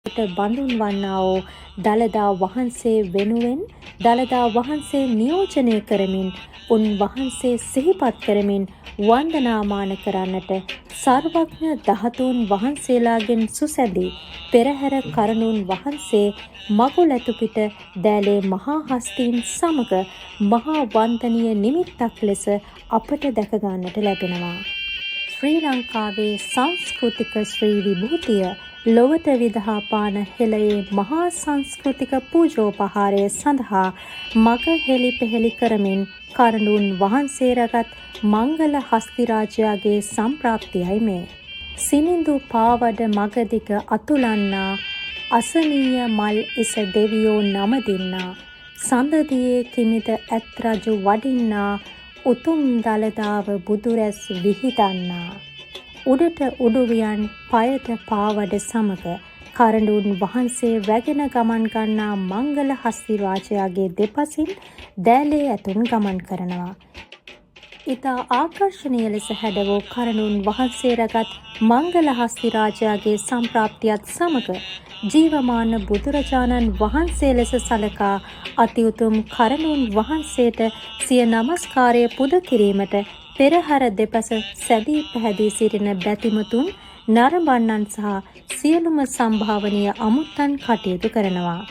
බඳුන් වන්නා වූ දළදා වහන්සේ වෙනුවෙන් දළදා වහන්සේ නියෝජනය කරමින් උන්වහන්සේ සිහිපත් කරමින් වන්දනාමාන කරන්නට සර්වඥ ධාතුන් වහන්සේලාගෙන් සුසැදී පෙරහැර කරණුන් වහන්සේ මගුලැතුපිට දෑලේ මහා හස්තීන් සමග මහා වන්දනීය නිමිත්තක් ලෙස අපට දැක ගන්නට ලැබෙනවා. ශ්‍රී ලංකාවේ සංස්කෘතික ශ්‍රී විභූතිය ලොවට විදහා පාන හෙළයේ මහා සංස්කෘතික පූජෝපහාරය සඳහා මග හෙළි පෙහෙළි කරමින් කරණුන් වහන්සේ රැගත් මංගල හස්තිරාජයාගේ සම්ප්‍රාප්තියයි මේ. සිනිඳු පාවඩ මගදිග අතුලන්නා අසනීය මල් ඉස දෙවියෝ නමදින්නා සඳදියේ කිමිද ඇත් රජු වඩින්නා උතුම් දළදාව බුදුරැස් විහිදන්නා උඩට උඩුවියන් පයට පාවඩ සමග කරඬුන් වහන්සේ රැගෙන ගමන් ගන්නා මංගල හස්තිරාජයාගේ දෙපසින් දෑලේ ඇතුන් ගමන් කරනවා. ඉතා ආකර්ශනීය ලෙස හැඩවූ කරඬුන් වහන්සේ රැගත් මංගල හස්තිරාජයාගේ සම්ප්‍රාප්තියත් සමග ජීවමාන බුදුරජාණන් වහන්සේ ලෙස සලකා අතිඋතුම් කරණුන් වහන්සේට සිය නමස්කාරය පුද කිරීමට පෙරහැර දෙපස සැදී පැහැදී සිටින බැතිමතුන් නරඹන්නන් සහ සියලුම සම්භාවනීය අමුත්තන් කටයුතු කරනවා.